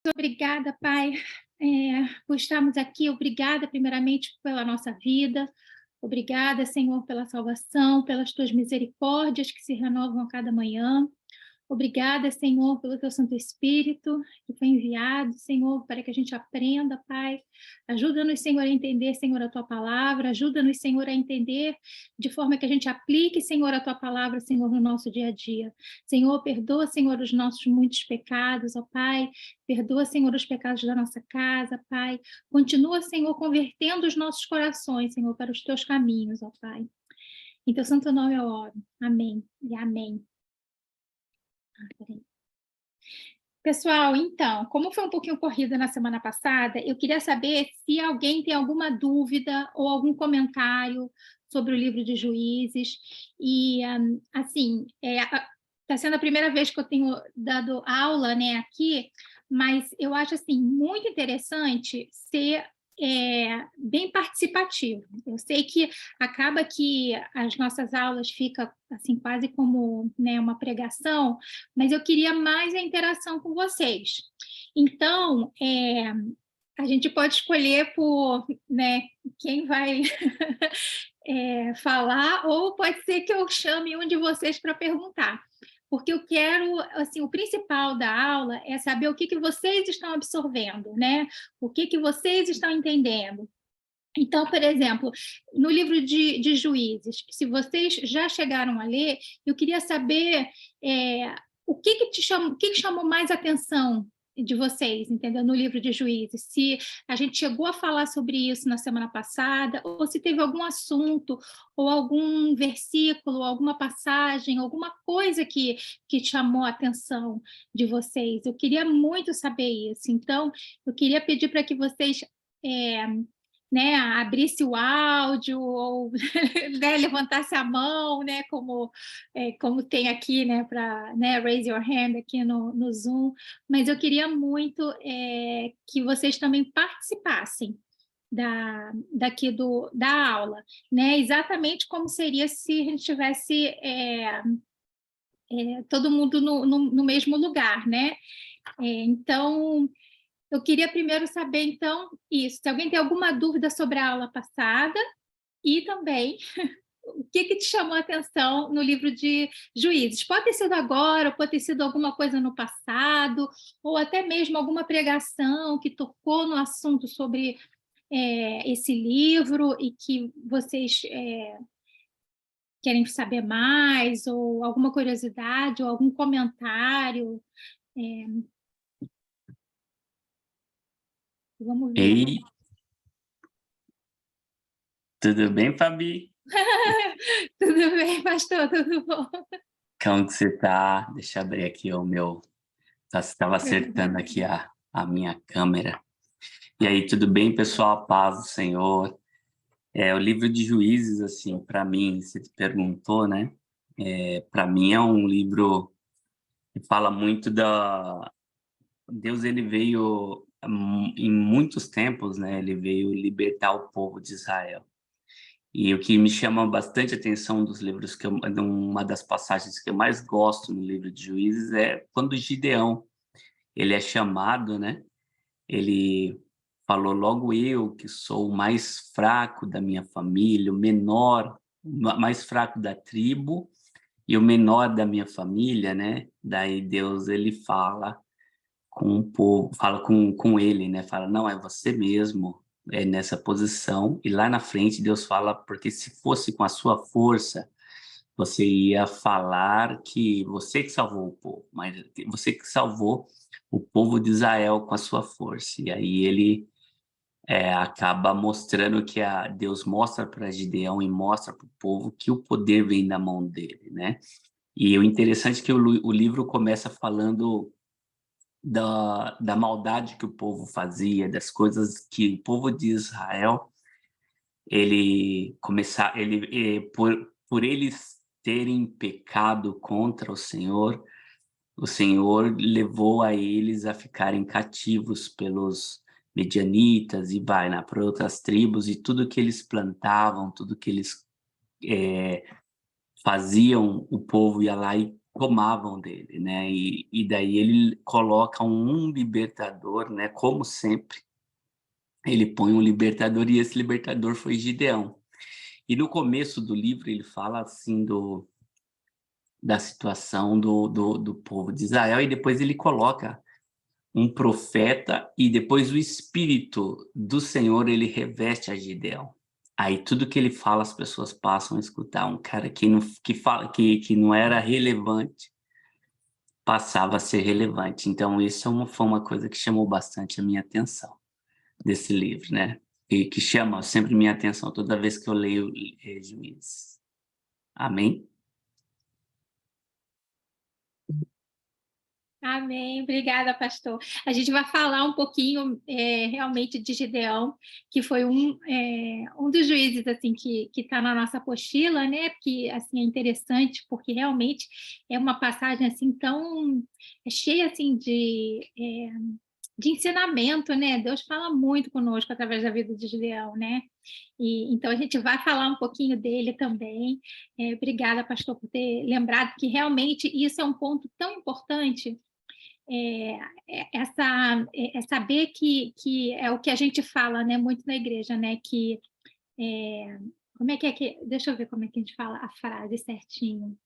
Obrigada, Pai, por estarmos aqui. Obrigada, primeiramente, pela nossa vida. Obrigada, Senhor, pela salvação, pelas tuas misericórdias que se renovam a cada manhã. Obrigada, Senhor, pelo teu Santo Espírito, que foi enviado, Senhor, para que a gente aprenda, Pai. Ajuda-nos, Senhor, a entender, Senhor, a tua palavra. Ajuda-nos, Senhor, a entender de forma que a gente aplique, Senhor, a tua palavra, Senhor, no nosso dia a dia. Senhor, perdoa, Senhor, os nossos muitos pecados, ó Pai. Perdoa, Senhor, os pecados da nossa casa, Pai. Continua, Senhor, convertendo os nossos corações, Senhor, para os teus caminhos, ó Pai. Em teu santo nome eu oro. Amém e amém. Peraí. Pessoal, então, como foi um pouquinho corrida na semana passada, eu queria saber se alguém tem alguma dúvida ou algum comentário sobre o livro de Juízes. E, assim, está sendo a primeira vez que eu tenho dado aula, né, aqui, mas eu acho, assim, muito interessante ser bem participativo. Eu sei que acaba que as nossas aulas ficam, assim, quase como, né, uma pregação, mas eu queria mais a interação com vocês. Então, a gente pode escolher por, né, quem vai falar, ou pode ser que eu chame um de vocês para perguntar, porque eu quero, assim, o principal da aula é saber o que que vocês estão absorvendo, né? O que que vocês estão entendendo. Então, por exemplo, no livro de Juízes, se vocês já chegaram a ler, eu queria saber o que que chamou mais atenção de vocês, entendeu? No livro de Juízes, se a gente chegou a falar sobre isso na semana passada, ou se teve algum assunto, ou algum versículo, alguma passagem, alguma coisa que chamou a atenção de vocês. Eu queria muito saber isso. Então, eu queria pedir para que vocês é, né, abrisse o áudio ou né, levantasse a mão, né, como tem aqui, né, para né, raise your hand aqui no Zoom, mas eu queria muito que vocês também participassem da aula, né, exatamente como seria se a gente tivesse todo mundo no mesmo lugar, né? Então, eu queria primeiro saber, então, isso, se alguém tem alguma dúvida sobre a aula passada e também o que que te chamou a atenção no livro de Juízes. Pode ter sido agora, pode ter sido alguma coisa no passado, ou até mesmo alguma pregação que tocou no assunto sobre esse livro e que vocês querem saber mais, ou alguma curiosidade, ou algum comentário. É, vamos ver. Ei, tudo bem, Fabi? Tudo bem, pastor? Tudo bom? Como que você tá? Deixa eu abrir aqui o meu. Estava acertando aqui a minha câmera. E aí, tudo bem, pessoal? Paz do Senhor. O livro de Juízes, assim, para mim, você perguntou, né? Para mim é um livro que fala muito da Deus. Ele veio em muitos tempos, né? Ele veio libertar o povo de Israel. E o que me chama bastante atenção dos livros, uma das passagens que eu mais gosto no livro de Juízes, é quando Gideão ele é chamado, né? Ele falou: logo eu, que sou o mais fraco da minha família, o menor, mais fraco da tribo e o menor da minha família, né? Daí Deus ele fala com o povo, fala com ele, né? Fala: não, é você mesmo, é nessa posição. E lá na frente Deus fala: porque se fosse com a sua força, você ia falar que você que salvou o povo, mas você que salvou o povo de Israel com a sua força. E aí ele acaba mostrando que Deus mostra para Gideão e mostra para o povo que o poder vem da mão dele, né? E o interessante é que o livro começa falando da maldade que o povo fazia, das coisas que o povo de Israel, por eles terem pecado contra o Senhor levou a eles a ficarem cativos pelos medianitas e vai, né, para outras tribos, e tudo que eles plantavam, tudo que eles faziam, o povo ia lá e tomavam dele, né? E daí ele coloca um libertador, né? Como sempre, ele põe um libertador e esse libertador foi Gideão. E no começo do livro ele fala assim da situação do povo de Israel e depois ele coloca um profeta e depois o Espírito do Senhor ele reveste a Gideão. Aí tudo que ele fala as pessoas passam a escutar. Um cara que não era relevante passava a ser relevante. Então isso foi uma coisa que chamou bastante a minha atenção desse livro, né? E que chama sempre minha atenção toda vez que eu leio Juízes. Amém? Amém, obrigada, pastor. A gente vai falar um pouquinho realmente de Gideão, que foi um dos juízes assim que está na nossa apostila, né? Que assim é interessante porque realmente é uma passagem assim tão cheia assim de ensinamento, né? Deus fala muito conosco através da vida de Gideão, né? E então a gente vai falar um pouquinho dele também. Obrigada, pastor, por ter lembrado que realmente isso é um ponto tão importante é saber que é o que a gente fala, né, muito na igreja, né, que como é que deixa eu ver como é que a gente fala a frase certinho.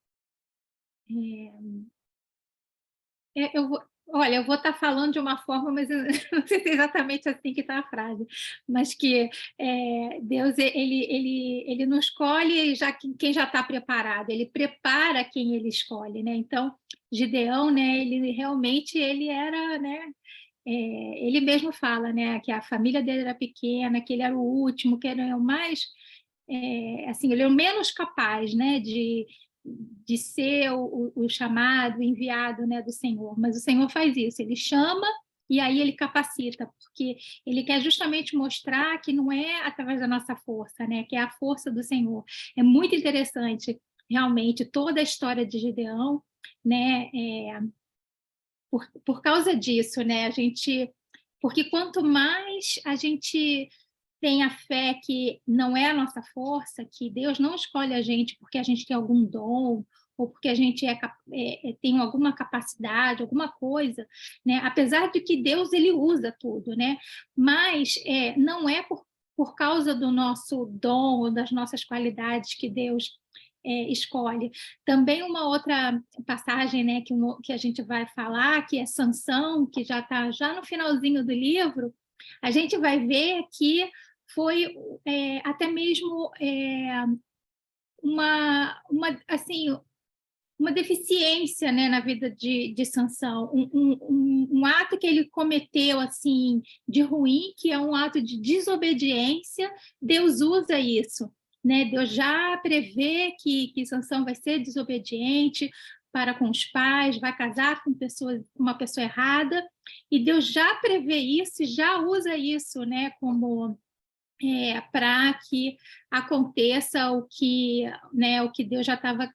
Eu vou, olha, eu vou estar falando de uma forma, mas eu não sei se é exatamente assim que está a frase, mas que Deus ele não escolhe já quem já está preparado, ele prepara quem ele escolhe, né? Então Gideão, né? Ele realmente ele era, né? Ele mesmo fala, né? Que a família dele era pequena, que ele era o último, que era o mais assim, ele é o menos capaz, né? De ser o chamado, o enviado, né, do Senhor. Mas o Senhor faz isso, ele chama e aí ele capacita, porque ele quer justamente mostrar que não é através da nossa força, né, que é a força do Senhor. É muito interessante, realmente, toda a história de Gideão, né, por causa disso, né, porque quanto mais a gente tem a fé que não é a nossa força, que Deus não escolhe a gente porque a gente tem algum dom ou porque a gente tem alguma capacidade, alguma coisa, né? Apesar de que Deus ele usa tudo, né? Mas não é por causa do nosso dom ou das nossas qualidades que Deus escolhe. Também uma outra passagem, né, que a gente vai falar, que é Sansão, que já está já no finalzinho do livro, a gente vai ver que foi até mesmo assim, uma deficiência, né, na vida de Sansão, um ato que ele cometeu assim de ruim, que é um ato de desobediência. Deus usa isso, né? Deus já prevê que Sansão vai ser desobediente para com os pais, vai casar com uma pessoa errada, e Deus já prevê isso e já usa isso, né, como para que aconteça né, o que Deus já estava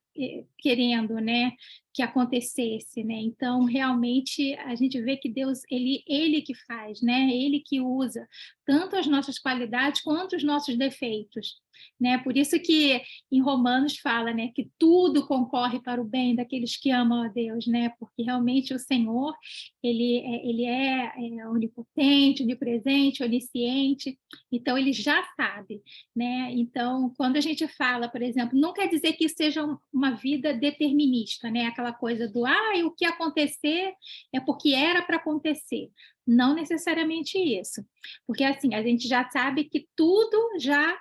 querendo, né, que acontecesse, né? Então, realmente, a gente vê que Deus, ele que faz, né? Ele que usa tanto as nossas qualidades quanto os nossos defeitos, né? Por isso que em Romanos fala, né, que tudo concorre para o bem daqueles que amam a Deus, né? Porque realmente o Senhor, ele é onipotente, onipresente, onisciente, então ele já sabe, né? Então, quando a gente fala, por exemplo, não quer dizer que isso seja uma vida determinista, né? Aquela coisa do o que acontecer é porque era para acontecer. Não necessariamente isso, porque assim, a gente já sabe que tudo já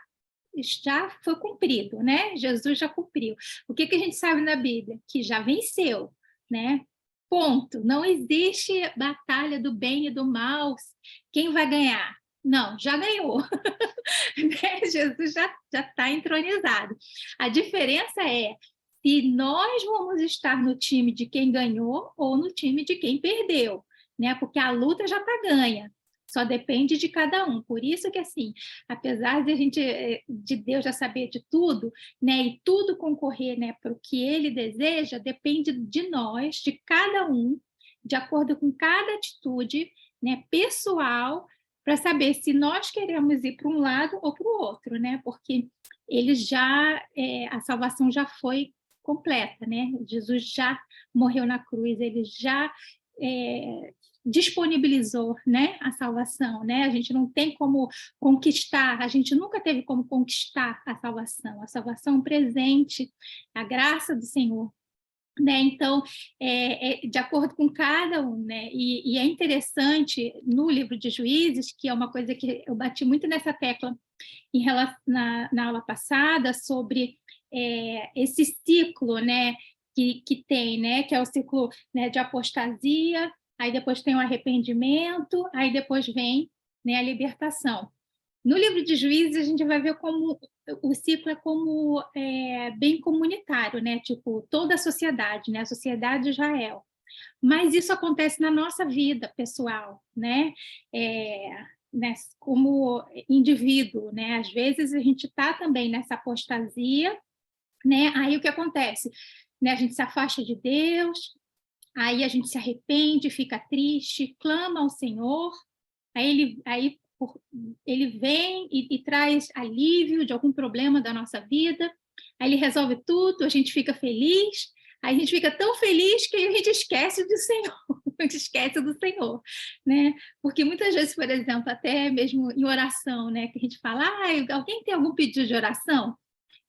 foi cumprido, né? Jesus já cumpriu. O que a gente sabe na Bíblia? Que já venceu, né? Ponto. Não existe batalha do bem e do mal. Quem vai ganhar? Não, já ganhou. Jesus já está entronizado. A diferença é se nós vamos estar no time de quem ganhou ou no time de quem perdeu, né? Porque a luta já está ganha. Só depende de cada um. Por isso que, assim, apesar de Deus já saber de tudo, né, e tudo concorrer, né, para o que Ele deseja, depende de nós, de cada um, de acordo com cada atitude, né, pessoal, para saber se nós queremos ir para um lado ou para o outro, né? Porque ele a salvação já foi completa, né? Jesus já morreu na cruz, ele já disponibilizou, né, a salvação, né? A gente não tem como conquistar, a gente nunca teve como conquistar a salvação é um presente, a graça do Senhor. Né? Então, de acordo com cada um, né? E é interessante no livro de Juízes, que é uma coisa que eu bati muito nessa tecla na aula passada, sobre esse ciclo, né? Que tem, né? Que é o ciclo, né, de apostasia, aí depois tem o arrependimento, aí depois vem, né, a libertação. No livro de Juízes, a gente vai ver como o ciclo é como bem comunitário, né? Tipo, toda a sociedade, né? A sociedade de Israel. Mas isso acontece na nossa vida pessoal, né? Né? Como indivíduo, né? Às vezes a gente está também nessa apostasia, né? Aí o que acontece? Né? A gente se afasta de Deus, aí a gente se arrepende, fica triste, clama ao Senhor, aí ele vem e traz alívio de algum problema da nossa vida, aí ele resolve tudo, a gente fica feliz, aí a gente fica tão feliz que a gente esquece do Senhor, esquece do Senhor, né? Porque muitas vezes, por exemplo, até mesmo em oração, né, que a gente fala, alguém tem algum pedido de oração?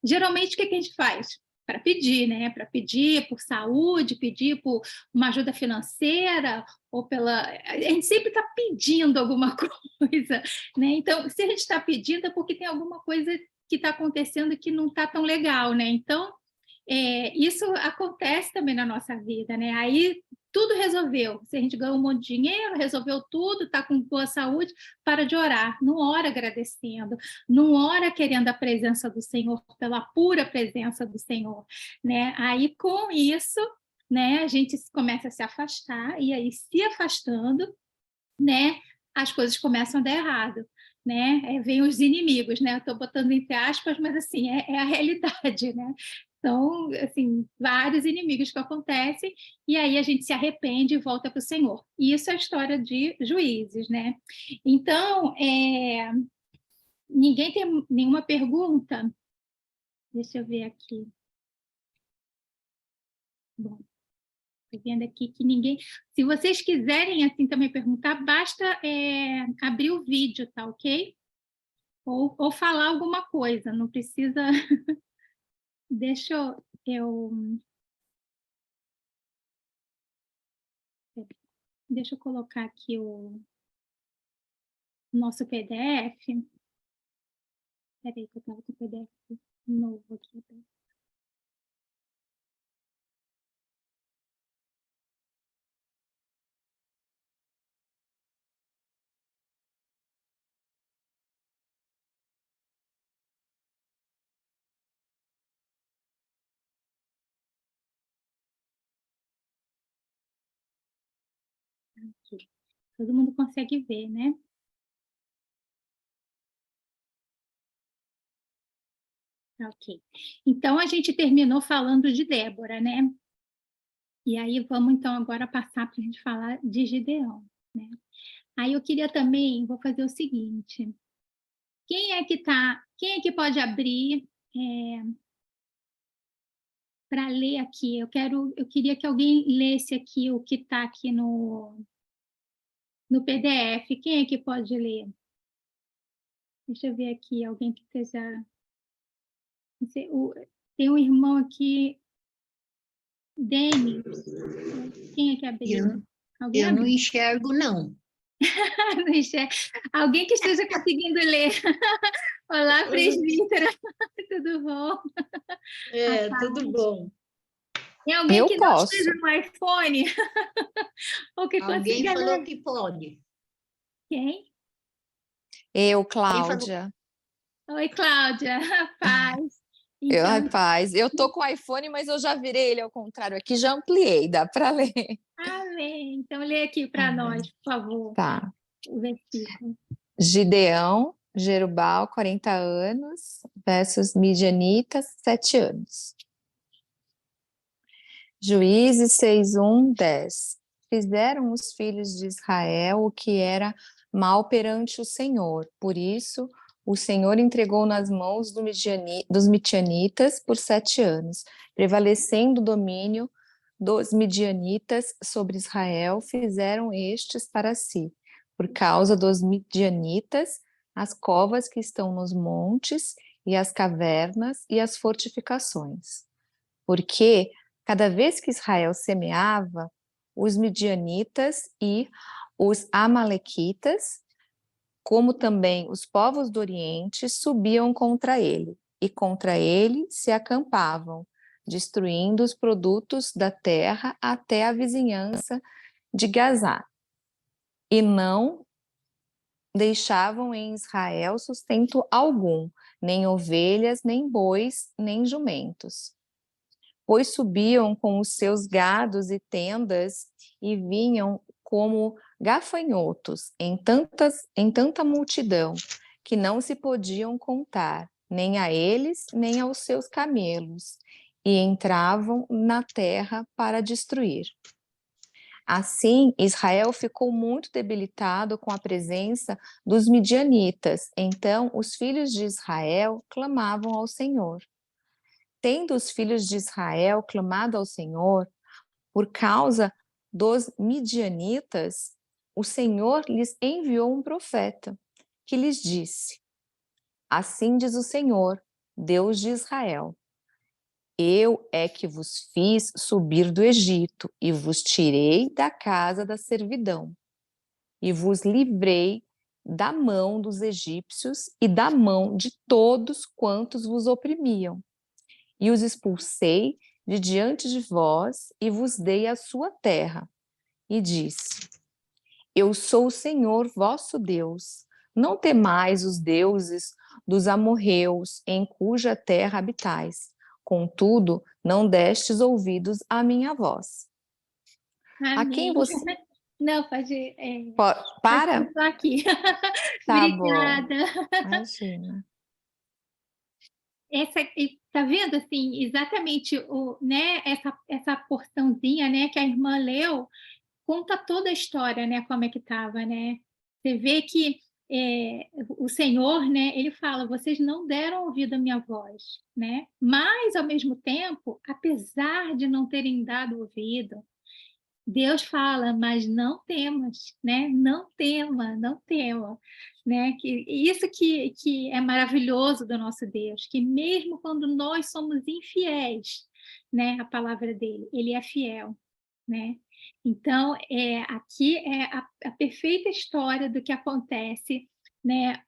Geralmente, o que a gente faz? Para pedir, né? Para pedir por saúde, pedir por uma ajuda financeira, ou pela. A gente sempre está pedindo alguma coisa, né? Então, se a gente está pedindo, é porque tem alguma coisa que está acontecendo que não está tão legal, né? Então, isso acontece também na nossa vida, né? Aí tudo resolveu. Se a gente ganhou um monte de dinheiro, resolveu tudo, está com boa saúde, para de orar. Não ora agradecendo, não ora querendo a presença do Senhor, pela pura presença do Senhor, né? Aí, com isso, né, a gente começa a se afastar, e aí, se afastando, né, as coisas começam a dar errado. Né? Vem os inimigos, né? Estou botando entre aspas, mas assim, é a realidade, né? São, assim, vários inimigos que acontecem, e aí a gente se arrepende e volta para o Senhor. E isso é a história de Juízes, né? Então, ninguém tem nenhuma pergunta? Deixa eu ver aqui. Bom, estou vendo aqui que ninguém... Se vocês quiserem, assim, também perguntar, basta abrir o vídeo, tá ok? Ou falar alguma coisa, não precisa... Deixa eu colocar aqui o nosso PDF. Espera aí que eu estava com o PDF novo aqui. Aqui. Todo mundo consegue ver, né? Ok. Então, a gente terminou falando de Débora, né? E aí, vamos, então, agora passar para a gente falar de Gideão, né? Aí, eu queria também, vou fazer o seguinte. Quem é que pode abrir para ler aqui? Eu queria que alguém lesse aqui o que está aqui no PDF. Quem é que pode ler? Deixa eu ver aqui, alguém que esteja... Não sei, tem um irmão aqui, Denis. Quem é que abriu? Alguém Eu não enxergo, não. Não enxerga. Alguém que esteja conseguindo ler. Olá, presbítera. Tudo bom? Tudo bom. Tem alguém Eu que não posso. esteja no iPhone? Ou que Alguém consiga falou ler? que pode. Quem? Eu, Cláudia. Oi, Cláudia. Paz. Rapaz, eu tô com o iPhone, mas eu já virei ele ao contrário aqui, já ampliei, dá para ler. Amém. Então, lê aqui para nós, por favor, Tá. o versículo. Gideão, Jerubal, 40 anos, versus Midianitas, 7 anos. Juízes 6:1, 10. Fizeram os filhos de Israel o que era mal perante o Senhor, por isso o Senhor entregou nas mãos dos midianitas por 7 anos, prevalecendo o domínio dos midianitas sobre Israel, fizeram estes para si, por causa dos midianitas, as covas que estão nos montes, e as cavernas e as fortificações. Porque, cada vez que Israel semeava, os midianitas e os amalequitas, como também os povos do Oriente, subiam contra ele, e contra ele se acampavam, destruindo os produtos da terra até a vizinhança de Gazá. E não deixavam em Israel sustento algum, nem ovelhas, nem bois, nem jumentos. Pois subiam com os seus gados e tendas e vinham como gafanhotos em tanta multidão, que não se podiam contar, nem a eles, nem aos seus camelos, e entravam na terra para destruir. Assim, Israel ficou muito debilitado com a presença dos midianitas. Então, os filhos de Israel clamavam ao Senhor. Tendo os filhos de Israel clamado ao Senhor por causa dos midianitas, o Senhor lhes enviou um profeta, que lhes disse: Assim diz o Senhor, Deus de Israel: Eu é que vos fiz subir do Egito e vos tirei da casa da servidão e vos livrei da mão dos egípcios e da mão de todos quantos vos oprimiam. E os expulsei de diante de vós e vos dei a sua terra. E disse: Eu sou o Senhor vosso Deus. Não temais os deuses dos amorreus, em cuja terra habitais. Contudo, não destes ouvidos à minha voz. A quem Amém. você... Não, pode... Para? Estou aqui. Tá bom. Obrigada. Imagina. Tá vendo assim exatamente né, essa porçãozinha, né, que a irmã leu, conta toda a história, né, como é que estava, né? Você vê que o Senhor, né, ele fala: vocês não deram ouvido à minha voz, né? Mas ao mesmo tempo, apesar de não terem dado ouvido, Deus fala: mas não temas, né? Não tema, não tema, né? Isso que é maravilhoso do nosso Deus, que mesmo quando nós somos infiéis, né? A palavra dele, ele é fiel, né? Então, aqui é a perfeita história do que acontece, né?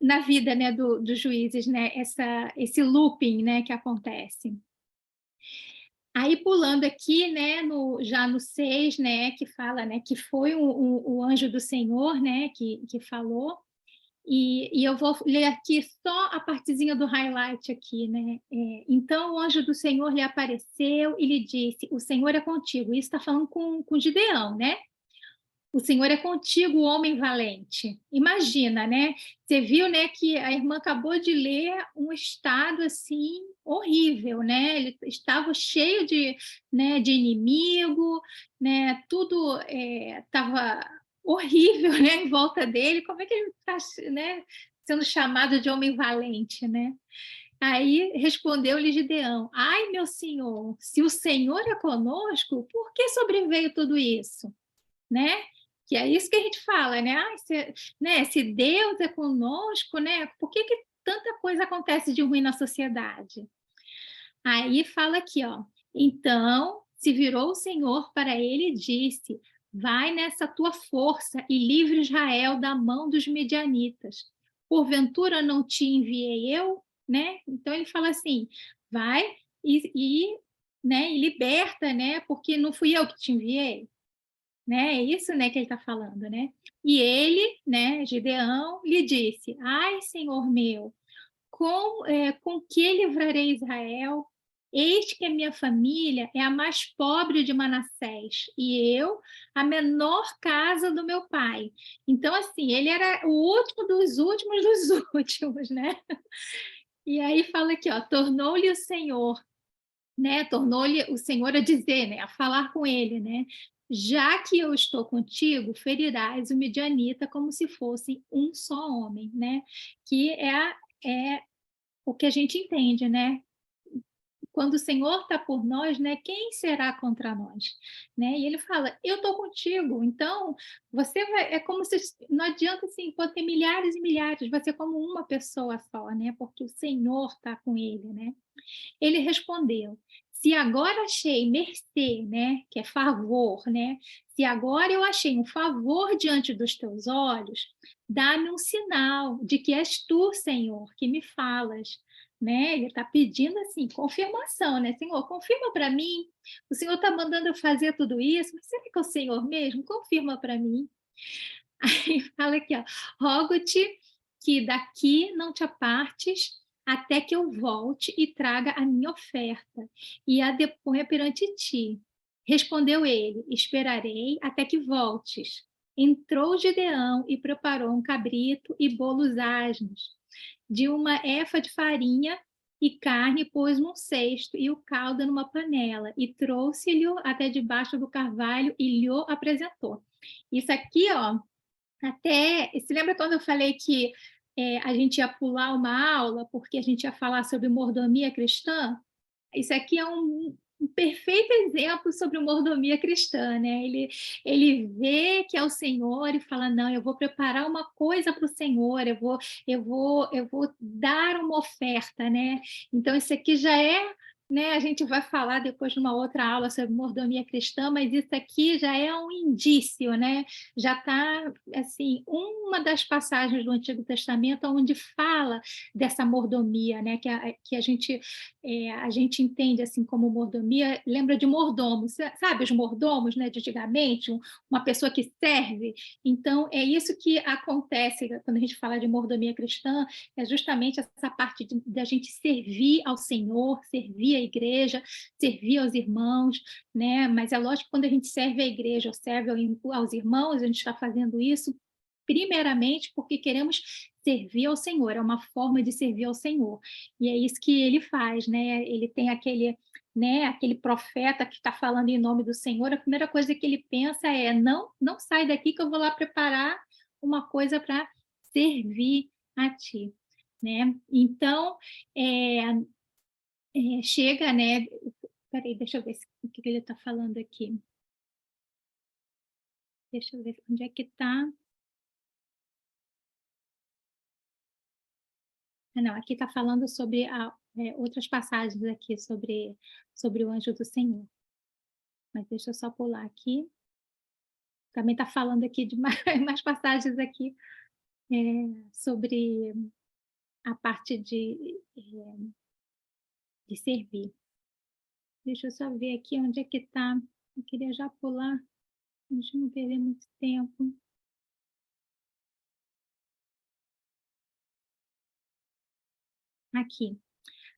Na vida, né? Dos juízes, né? Esse looping, né? Que acontece. Aí pulando aqui, né, já no 6, né, que fala, né, que foi o anjo do Senhor, né, que falou, e eu vou ler aqui só a partezinha do highlight aqui, né, então o anjo do Senhor lhe apareceu e lhe disse: o Senhor é contigo. Isso está falando com Gideão, né? O Senhor é contigo, homem valente. Imagina, né? Você viu, né, que a irmã acabou de ler um estado assim horrível, né? Ele estava cheio né, de inimigo, né? Tudo estava horrível, né, em volta dele. Como é que ele está, né, sendo chamado de homem valente, né? Aí respondeu-lhe Gideão: ai, meu senhor, se o Senhor é conosco, por que sobreveio tudo isso? Né? Que é isso que a gente fala, né? Se Deus é conosco, né? Por que tanta coisa acontece de ruim na sociedade? Aí fala aqui, ó. Então se virou o Senhor para ele e disse: vai nessa tua força e livre Israel da mão dos medianitas. Porventura não te enviei eu, né? Então ele fala assim: vai né? E liberta, né? Porque não fui eu que te enviei. Né? É isso, né, que ele está falando, né? E ele, né, Gideão, lhe disse: ai, Senhor meu, com que livrarei Israel? Eis que a minha família é a mais pobre de Manassés, e eu a menor casa do meu pai. Então, assim, ele era o último dos últimos dos últimos, né? E aí fala aqui, ó, tornou-lhe o Senhor, né? Tornou-lhe o Senhor a dizer, né? A falar com ele, né? já que eu estou contigo, ferirás o midianita como se fosse um só homem, né? Que é o que a gente entende, né? Quando o Senhor está por nós, né, quem será contra nós? Né? E ele fala, eu estou contigo, então você vai, é como se, não adianta assim, pode ter milhares e milhares, vai ser como uma pessoa só, né? Porque o Senhor está com ele, né? Ele respondeu, se agora achei mercê, né, que é favor, né? Se agora eu achei um favor diante dos teus olhos, dá-me um sinal de que és tu, Senhor, que me falas. Né? Ele está pedindo assim, confirmação, né? Senhor, confirma para mim. O Senhor está mandando eu fazer tudo isso. Mas será que é o Senhor mesmo? Confirma para mim. Aí fala aqui, ó, rogo-te que daqui não te apartes até que eu volte e traga a minha oferta e a deponha perante ti. Respondeu ele, esperarei até que voltes. Entrou Gideão e preparou um cabrito e bolos asmos, de uma efa de farinha e carne pôs num cesto e o caldo numa panela e trouxe-lhe até debaixo do carvalho e lhe apresentou. Isso aqui, ó, até, se lembra quando eu falei que a gente ia pular uma aula porque a gente ia falar sobre mordomia cristã? Isso aqui é um perfeito exemplo sobre mordomia cristã, né? Ele vê que é o Senhor e fala, não, eu vou preparar uma coisa para o Senhor, eu vou dar uma oferta, né? Então, isso aqui já é, né? A gente vai falar depois numa outra aula sobre mordomia cristã, mas isso aqui já é um indício, né? Já está, assim, uma das passagens do Antigo Testamento onde fala dessa mordomia, né? Que a gente entende assim como mordomia, lembra de mordomos, sabe os mordomos, né, de antigamente, uma pessoa que serve. Então, é isso que acontece quando a gente fala de mordomia cristã, é justamente essa parte de a gente servir ao Senhor, servir à igreja, servir aos irmãos, né? Mas é lógico que quando a gente serve à igreja ou serve aos irmãos, a gente está fazendo isso primeiramente porque queremos servir ao Senhor, é uma forma de servir ao Senhor. E é isso que ele faz, né? Ele tem aquele, né, aquele profeta que está falando em nome do Senhor, a primeira coisa que ele pensa é, não sai daqui que eu vou lá preparar uma coisa para servir a ti, né? Então, chega, né? Peraí, deixa eu ver o que ele está falando aqui. Deixa eu ver onde é que está. Não, aqui está falando sobre outras passagens aqui sobre o anjo do Senhor. Mas deixa eu só pular aqui. Também está falando aqui de mais passagens aqui sobre a parte de servir. Deixa eu só ver aqui onde é que está. Eu queria já pular, a gente não perder muito tempo. Aqui.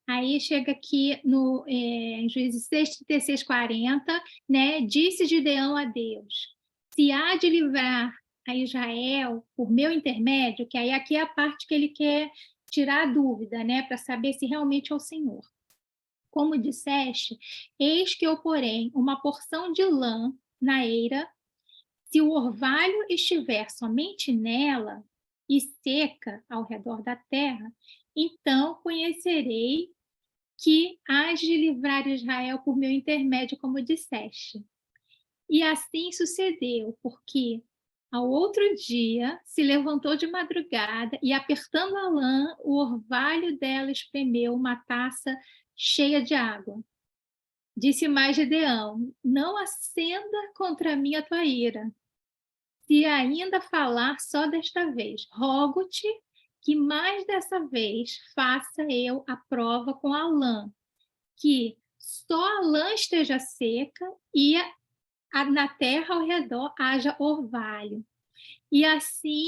Aí chega aqui em Juízes 6, 36, 40, né? Disse Gideão a Deus, se há de livrar a Israel por meu intermédio, que aí aqui é a parte que ele quer tirar a dúvida, né? Para saber se realmente é o Senhor. Como disseste, eis que eu porém uma porção de lã na eira, se o orvalho estiver somente nela e seca ao redor da terra, então conhecerei que hás de livrar Israel por meu intermédio, como disseste. E assim sucedeu, porque ao outro dia se levantou de madrugada e, apertando a lã, o orvalho dela espremeu uma taça cheia de água. Disse mais Gideão, não acenda contra mim a tua ira. Se ainda falar só desta vez, rogo-te que mais dessa vez faça eu a prova com a lã, que só a lã esteja seca e na terra ao redor haja orvalho. E assim,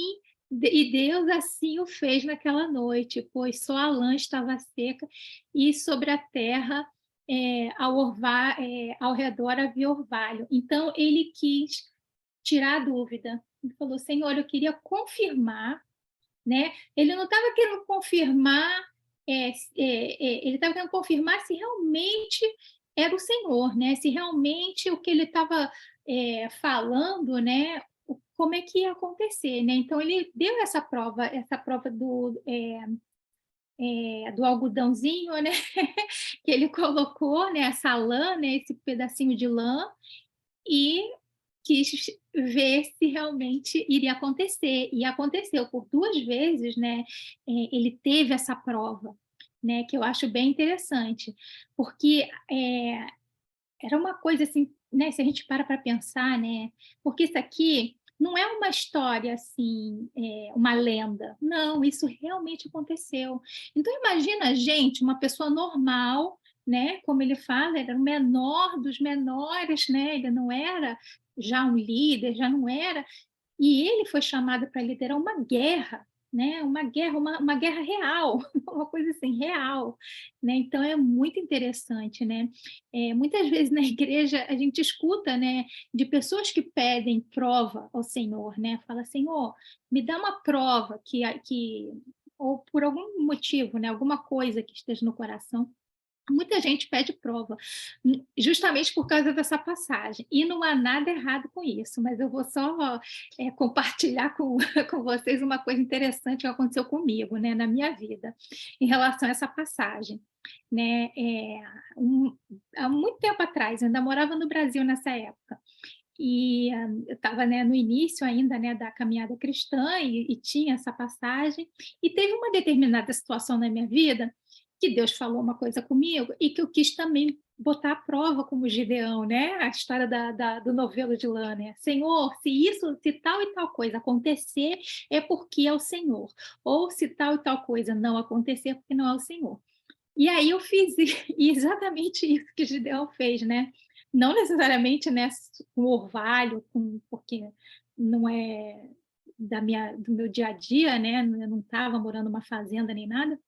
e Deus assim o fez naquela noite, pois só a lã estava seca e sobre a terra ao redor havia orvalho. Então ele quis tirar a dúvida. Ele falou, Senhor, eu queria confirmar, né? Ele não estava querendo confirmar, ele estava querendo confirmar se realmente era o Senhor, né? Se realmente o que ele estava falando, né, como é que ia acontecer, né? Então ele deu essa prova do algodãozinho, né, que ele colocou, né, essa lã, né, esse pedacinho de lã, e quis ver se realmente iria acontecer. E aconteceu por 2 vezes, né, ele teve essa prova, né, que eu acho bem interessante, porque, era uma coisa assim, né, se a gente para pensar, né, porque isso aqui não é uma história assim, uma lenda. Não, isso realmente aconteceu. Então imagina a gente, uma pessoa normal, né, como ele fala, ele era o menor dos menores, né, ele não era já um líder, já não era, e ele foi chamado para liderar uma guerra, né? Uma guerra real, uma coisa assim, real. Né? Então, é muito interessante. Né? Muitas vezes na igreja a gente escuta, né, de pessoas que pedem prova ao Senhor, né? Fala, Senhor, me dá uma prova ou por algum motivo, né, alguma coisa que esteja no coração. Muita gente pede prova, justamente por causa dessa passagem, e não há nada errado com isso, mas eu vou só compartilhar com vocês uma coisa interessante que aconteceu comigo, né, na minha vida, em relação a essa passagem. Né, há muito tempo atrás, eu ainda morava no Brasil nessa época, e eu estava, né, no início ainda, né, da caminhada cristã e tinha essa passagem, e teve uma determinada situação na minha vida que Deus falou uma coisa comigo e que eu quis também botar à prova como Gideão, né? A história do novelo de lã, né? Senhor, se tal e tal coisa acontecer, é porque é o Senhor. Ou se tal e tal coisa não acontecer, é porque não é o Senhor. E aí eu fiz exatamente isso que Gideão fez, né? Não necessariamente, né, com orvalho, porque não é do meu dia a dia, né? Eu não estava morando numa fazenda nem nada.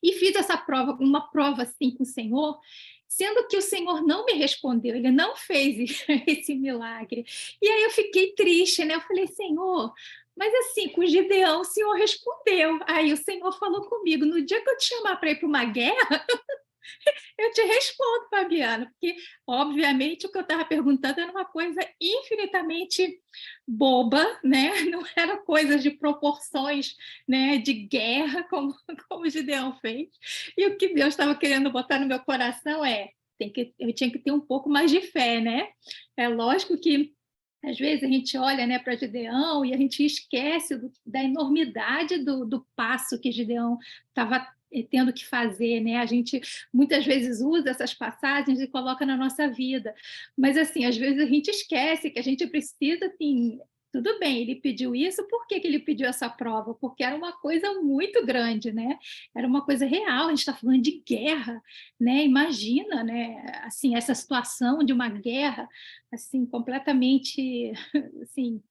E fiz essa prova, uma prova assim com o Senhor, sendo que o Senhor não me respondeu, ele não fez esse milagre. E aí eu fiquei triste, né? Eu falei, Senhor, mas assim, com Gideão o Senhor respondeu. Aí o Senhor falou comigo, no dia que eu te chamar para ir para uma guerra, eu te respondo, Fabiana, porque, obviamente, o que eu estava perguntando era uma coisa infinitamente boba, né? Não era coisa de proporções, né, de guerra, como o Gideão fez. E o que Deus estava querendo botar no meu coração eu tinha que ter um pouco mais de fé, né? É lógico que às vezes a gente olha, né, para Gideão e a gente esquece da enormidade do passo que Gideão estava tendo que fazer, né? A gente muitas vezes usa essas passagens e coloca na nossa vida, mas assim, às vezes a gente esquece que a gente precisa, assim, tudo bem, ele pediu isso, por que ele pediu essa prova? Porque era uma coisa muito grande, né? Era uma coisa real, a gente está falando de guerra, né? Imagina, né? Assim, essa situação de uma guerra, assim, completamente, assim,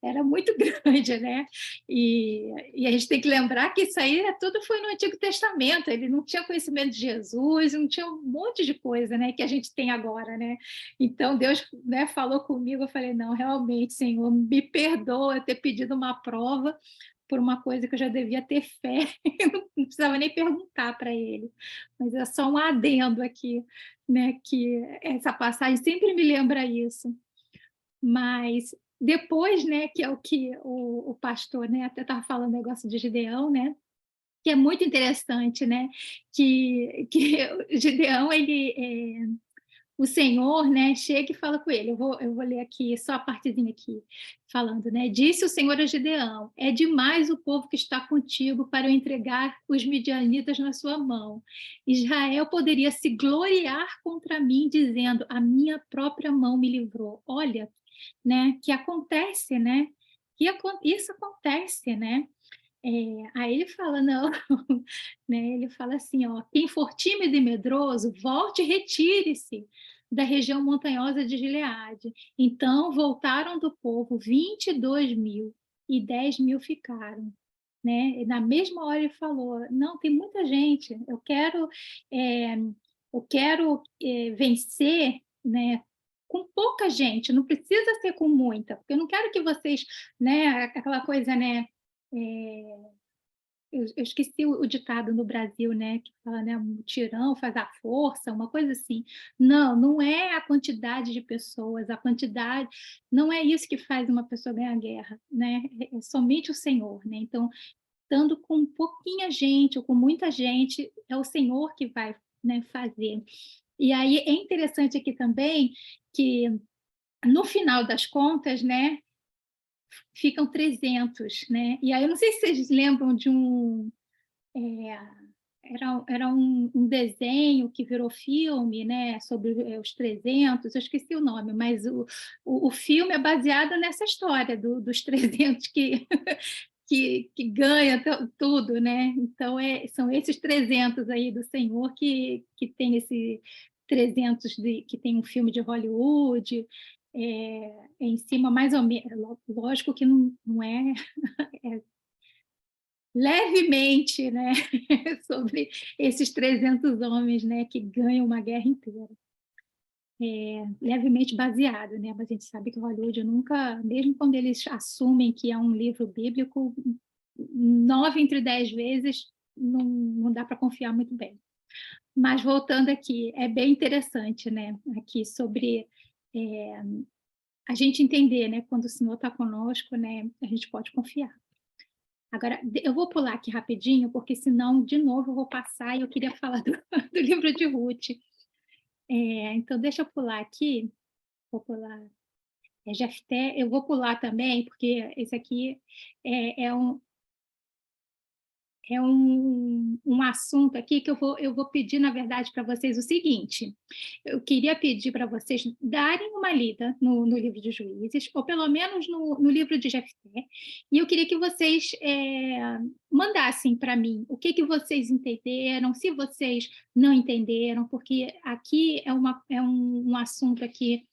era muito grande, né? E a gente tem que lembrar que isso aí tudo foi no Antigo Testamento, ele não tinha conhecimento de Jesus, não tinha um monte de coisa, né, que a gente tem agora, né? Então Deus, né, falou comigo, eu falei, não, realmente, Senhor, me perdoa eu ter pedido uma prova por uma coisa que eu já devia ter fé, não precisava nem perguntar para ele, mas é só um adendo aqui, né, que essa passagem sempre me lembra isso. Mas depois, né, que é o que o pastor, né, até estava falando negócio de Gideão, né, que é muito interessante, né, que o Gideão, o Senhor, né, chega e fala com ele, eu vou ler aqui, só a partezinha aqui, falando, né, disse o Senhor a Gideão, é demais o povo que está contigo para eu entregar os midianitas na sua mão. Israel poderia se gloriar contra mim, dizendo, a minha própria mão me livrou. Olha, né, que acontece, né, isso acontece, né, aí ele fala, não, né, ele fala assim, ó, quem for tímido e medroso, volte e retire-se da região montanhosa de Gileade. Então voltaram do povo 22.000 e 10.000 ficaram. Né? E na mesma hora ele falou, não, tem muita gente, eu quero vencer, né, com pouca gente, não precisa ser com muita, porque eu não quero que vocês, né, aquela coisa, né, eu esqueci o ditado no Brasil, né, que fala, né, um tirão faz a força, uma coisa assim. Não, não é a quantidade de pessoas, a quantidade, não é isso que faz uma pessoa ganhar a guerra, né? É somente o Senhor, né? Então, estando com pouquinha gente ou com muita gente, é o Senhor que vai, né, fazer. E aí é interessante aqui também que, no final das contas, né, ficam 300, né? E aí eu não sei se vocês lembram de era um desenho que virou filme, né, sobre os 300, eu esqueci o nome, mas o filme é baseado nessa história dos 300 que ganha tudo, né? Então, são esses 300 aí do Senhor que tem esse 300 que tem um filme de Hollywood, em cima mais ou menos, lógico que não é, é levemente, né, sobre esses 300 homens, né, que ganham uma guerra inteira. Levemente baseado, né, mas a gente sabe que Hollywood nunca, mesmo quando eles assumem que é um livro bíblico, 9 entre 10 vezes não dá para confiar muito bem. Mas voltando aqui, é bem interessante, né, aqui sobre a gente entender, né, quando o Senhor está conosco, né, a gente pode confiar. Agora, eu vou pular aqui rapidinho, porque senão, de novo, eu vou passar e eu queria falar do livro de Ruth. Então, deixa eu pular aqui, vou pular Jefté, eu vou pular também, porque esse aqui é um assunto aqui que eu vou pedir, na verdade, para vocês o seguinte: eu queria pedir para vocês darem uma lida no livro de Juízes, ou pelo menos no livro de Jefté, e eu queria que vocês mandassem para mim o que vocês entenderam, se vocês não entenderam, porque aqui é um assunto aqui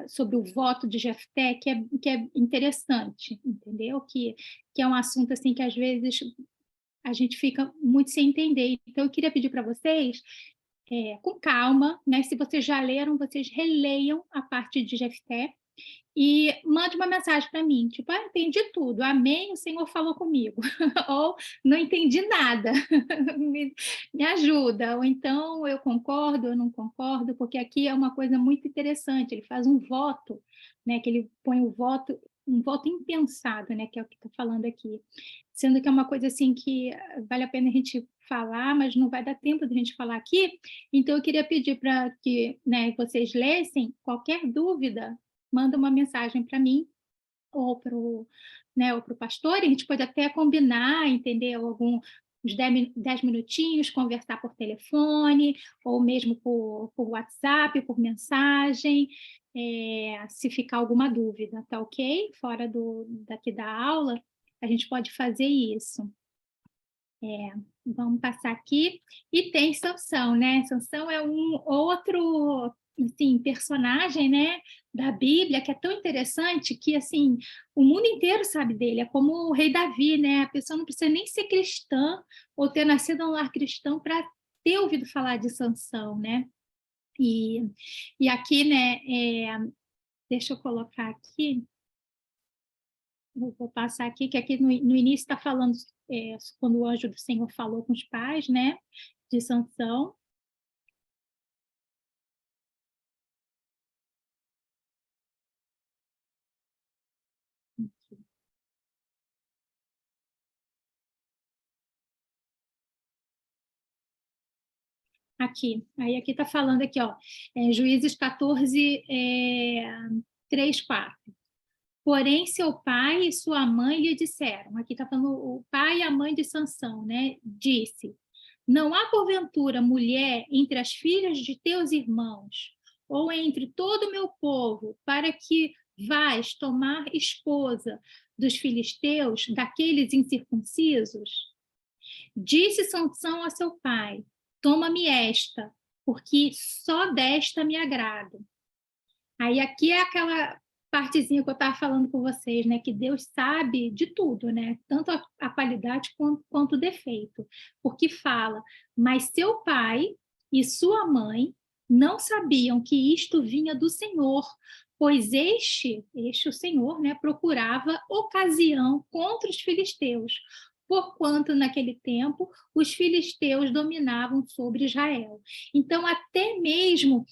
sobre o voto de Jefté que é interessante, entendeu? Que é um assunto assim que às vezes a gente fica muito sem entender. Então, eu queria pedir para vocês, com calma, né? Se vocês já leram, vocês releiam a parte de Jefté e mande uma mensagem para mim, tipo, entendi tudo, amém, o Senhor falou comigo, ou não entendi nada, me ajuda, ou então eu concordo, eu não concordo, porque aqui é uma coisa muito interessante, ele faz um voto, né, que ele põe um voto impensado, né, que é o que está falando aqui, sendo que é uma coisa assim que vale a pena a gente falar, mas não vai dar tempo de a gente falar aqui, então eu queria pedir para que, né, vocês lessem, qualquer dúvida, manda uma mensagem para mim ou para o, né, ou para o pastor, e a gente pode até combinar, entendeu? Uns 10 minutinhos, conversar por telefone, ou mesmo por WhatsApp, por mensagem, se ficar alguma dúvida, tá ok? Fora daqui da aula, a gente pode fazer isso. Vamos passar aqui. E tem Sansão, né? Sansão é um outro, assim, personagem, né, da Bíblia que é tão interessante que, assim, o mundo inteiro sabe dele. É como o rei Davi, né? A pessoa não precisa nem ser cristã ou ter nascido em um lar cristão para ter ouvido falar de Sansão, né? E aqui, né, deixa eu colocar aqui, vou passar aqui, que aqui no início está falando quando o anjo do Senhor falou com os pais, né, de Sansão. Aí aqui está falando aqui, ó, Juízes 14, 3, 4. Porém, seu pai e sua mãe lhe disseram, aqui está falando o pai e a mãe de Sansão, né, disse, não há porventura mulher entre as filhas de teus irmãos, ou entre todo o meu povo, para que vais tomar esposa dos filisteus, daqueles incircuncisos? Disse Sansão a seu pai, toma-me esta, porque só desta me agrado. Aí aqui é aquela partezinha que eu estava falando com vocês, né? Que Deus sabe de tudo, né? Tanto a qualidade quanto o defeito. Porque fala, mas seu pai e sua mãe não sabiam que isto vinha do Senhor, pois este o Senhor, né, procurava ocasião contra os filisteus, porquanto naquele tempo os filisteus dominavam sobre Israel. Então, até mesmo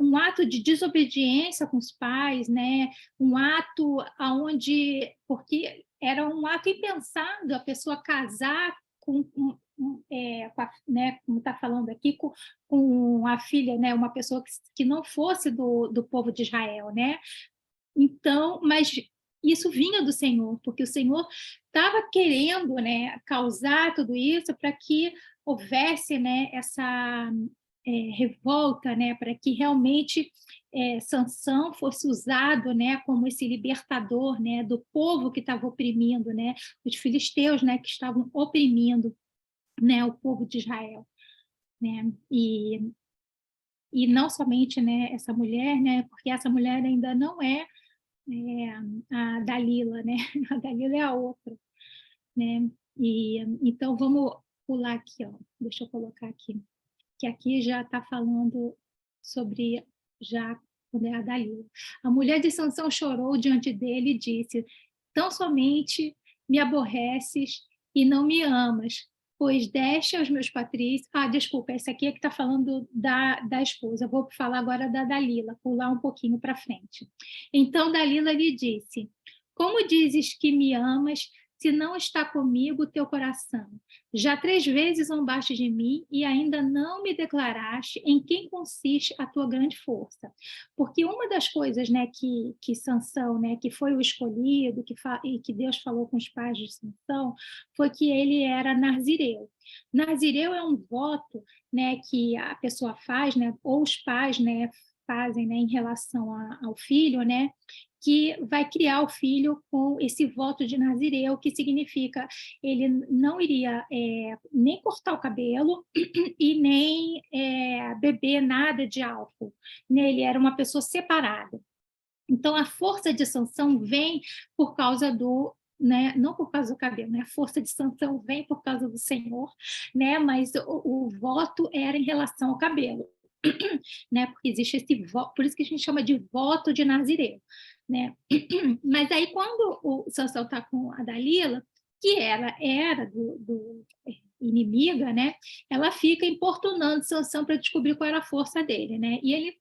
um ato de desobediência com os pais, né? Um ato onde, porque era um ato impensado a pessoa casar né, como está falando aqui, com a filha, né, uma pessoa que não fosse do povo de Israel, né? Então, mas isso vinha do Senhor, porque o Senhor estava querendo, né, causar tudo isso para que houvesse, né, essa revolta, né, para que realmente Sansão fosse usado, né, como esse libertador, né, do povo que estava oprimindo, né, os filisteus, né, que estavam oprimindo, né, o povo de Israel, né, e não somente, né, essa mulher, né, porque essa mulher ainda não é a Dalila, né? A Dalila é a outra, né? E então vamos pular aqui, ó. Deixa eu colocar aqui, que aqui já está falando sobre já quando é a Dalila. A mulher de Sansão chorou diante dele e disse: tão somente me aborreces e não me amas, pois deste aos meus patrícios... desculpa, esse aqui é que está falando da esposa. Eu vou falar agora da Dalila, pular um pouquinho para frente. Então Dalila lhe disse: como dizes que me amas, se não está comigo o teu coração? Já 3 vezes zombaste de mim e ainda não me declaraste em quem consiste a tua grande força. Porque uma das coisas, né, que Sansão, né, que foi o escolhido, e que Deus falou com os pais de Sansão, foi que ele era nazireu. Nazireu é um voto, né, que a pessoa faz, né, ou os pais, né, fazem, né, em relação ao filho, né, que vai criar o filho com esse voto de nazireu, que significa ele não iria nem cortar o cabelo e nem beber nada de álcool, né? Ele era uma pessoa separada. Então, a força de Sansão vem por causa do... Né? Não por causa do cabelo, né? A força de Sansão vem por causa do Senhor, né? Mas o voto era em relação ao cabelo. Né? Porque existe esse voto, por isso que a gente chama de voto de nazireu, né? Mas aí quando o Sansão está com a Dalila, que ela era do inimiga, né? Ela fica importunando Sansão para descobrir qual era a força dele, né? E ele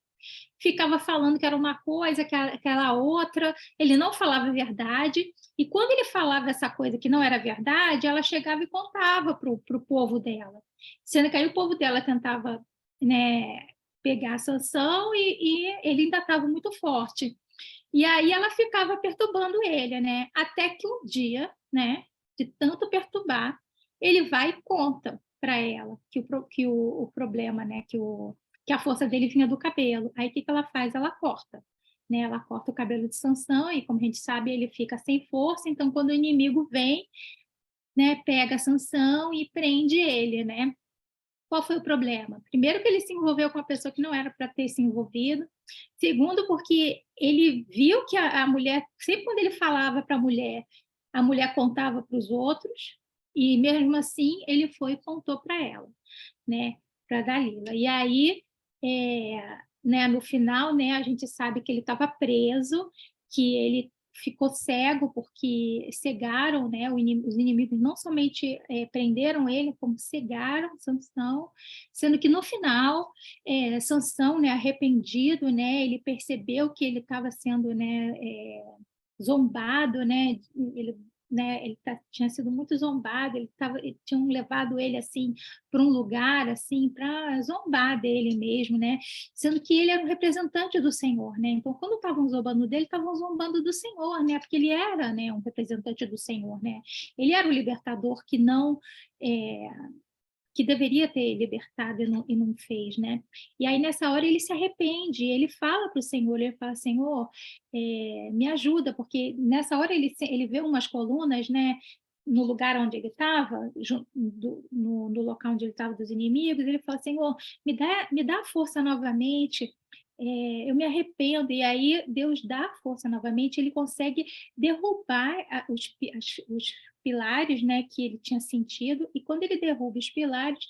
ficava falando que era uma coisa, que era outra, ele não falava a verdade, e quando ele falava essa coisa que não era verdade, ela chegava e contava para o povo dela, sendo que aí o povo dela tentava, né, pegar a Sansão e ele ainda estava muito forte. E aí ela ficava perturbando ele, né? Até que um dia, né, de tanto perturbar, ele vai e conta para ela que o problema, né, que a força dele vinha do cabelo. Aí o que ela faz? Ela corta. Né? Ela corta o cabelo de Sansão e, como a gente sabe, ele fica sem força. Então, quando o inimigo vem, né, pega Sansão e prende ele, né? Qual foi o problema? Primeiro, que ele se envolveu com uma pessoa que não era para ter se envolvido. Segundo, porque ele viu que a mulher, sempre quando ele falava para a mulher contava para os outros, e mesmo assim ele foi e contou para ela, né, para Dalila. E aí, né, no final, né, a gente sabe que ele estava preso, que ele ficou cego porque cegaram, né, os inimigos não somente prenderam ele, como cegaram Sansão, sendo que no final, Sansão, né, arrependido, né, ele percebeu que ele estava sendo, né, zombado, né, ele tinha sido muito zombado, tinham levado ele assim para um lugar assim para zombar dele mesmo, né? Sendo que ele era um representante do Senhor, né? Então, quando estavam zombando dele, estavam zombando do Senhor, né? Porque ele era, né, um representante do Senhor, né? Ele era o libertador que não que deveria ter libertado e não fez, né? E aí, nessa hora, ele se arrepende, ele fala para o Senhor, ele fala, Senhor, me ajuda, porque nessa hora ele vê umas colunas, né, no lugar onde ele estava, no local onde ele estava dos inimigos, ele fala, Senhor, me dá força novamente, eu me arrependo, e aí Deus dá força novamente, ele consegue derrubar os pilares, né, que ele tinha sentido, e quando ele derruba os pilares,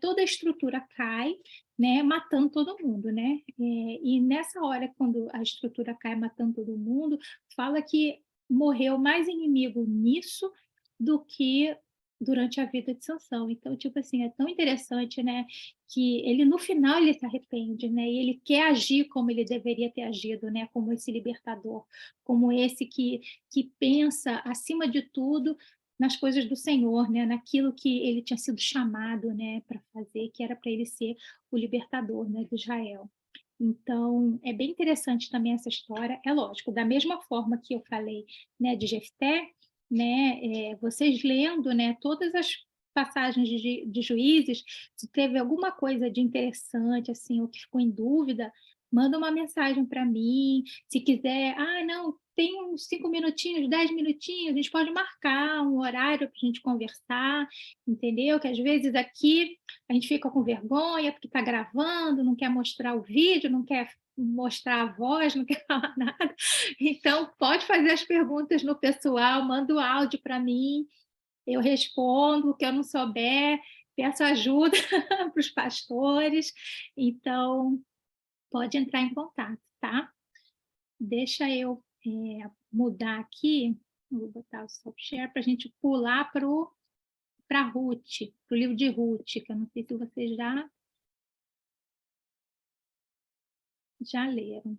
toda a estrutura cai, né, matando todo mundo, né? E nessa hora, quando a estrutura cai matando todo mundo, fala que morreu mais inimigo nisso do que durante a vida de Sansão. Então, tipo assim, é tão interessante, né, que ele no final ele se arrepende, né, e ele quer agir como ele deveria ter agido, né, como esse libertador, como esse que pensa acima de tudo nas coisas do Senhor, né, naquilo que ele tinha sido chamado, né, para fazer, que era para ele ser o libertador, né, de Israel. Então, é bem interessante também essa história. É lógico, da mesma forma que eu falei, né, de Jefté, né, vocês lendo, né, todas as passagens de Juízes, se teve alguma coisa de interessante, assim, ou que ficou em dúvida, manda uma mensagem para mim. Se quiser, não, tem uns 5 minutinhos, 10 minutinhos, a gente pode marcar um horário para a gente conversar, entendeu? Que às vezes aqui a gente fica com vergonha porque está gravando, não quer mostrar o vídeo, não quer mostrar a voz, não quer falar nada. Então, pode fazer as perguntas no pessoal, manda o áudio para mim, eu respondo, o que eu não souber, peço ajuda para os pastores. Então, pode entrar em contato, tá? Deixa eu mudar aqui, vou botar o stop share para a gente pular para Ruth, para o livro de Ruth, que eu não sei se vocês já leram.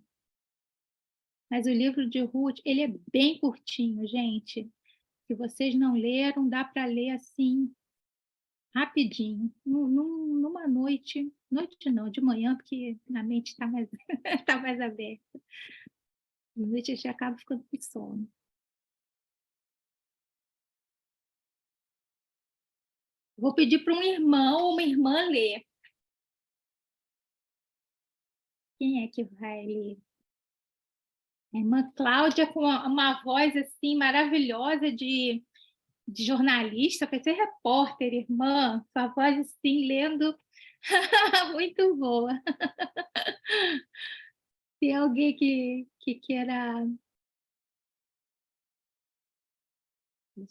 Mas o livro de Ruth, ele é bem curtinho, gente. Se vocês não leram, dá para ler assim, rapidinho, numa noite não, de manhã, porque a mente está mais, tá mais aberta. De noite a gente acaba ficando com sono. Vou pedir para um irmão ou uma irmã ler. Quem é que vai ler? A irmã Cláudia, com uma voz assim maravilhosa de jornalista, para ser repórter, irmã, sua voz assim, lendo, muito boa. Tem alguém que queira...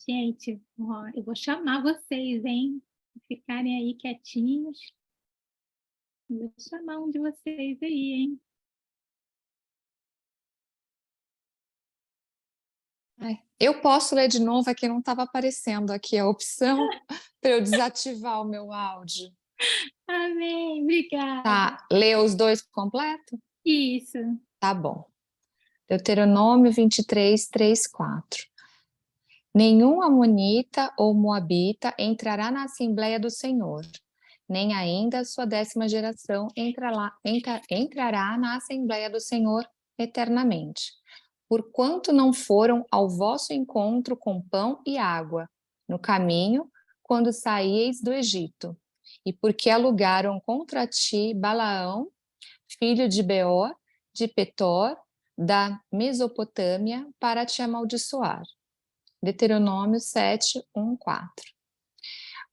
Gente, ó, eu vou chamar vocês, hein? Ficarem aí quietinhos. Eu vou chamar um de vocês aí, hein? Eu posso ler de novo, aqui não estava aparecendo aqui a opção para eu desativar o meu áudio. Amém, obrigada. Tá, lê os dois completo? Isso. Tá bom. Deuteronômio 23, 3, 4. Nenhum amonita ou moabita entrará na Assembleia do Senhor, nem ainda a sua 10ª geração entrará na Assembleia do Senhor eternamente, porquanto não foram ao vosso encontro com pão e água, no caminho, quando saíeis do Egito, e porque alugaram contra ti Balaão, filho de Beor, de Petor, da Mesopotâmia, para te amaldiçoar. Deuteronômio 7, 1, 4.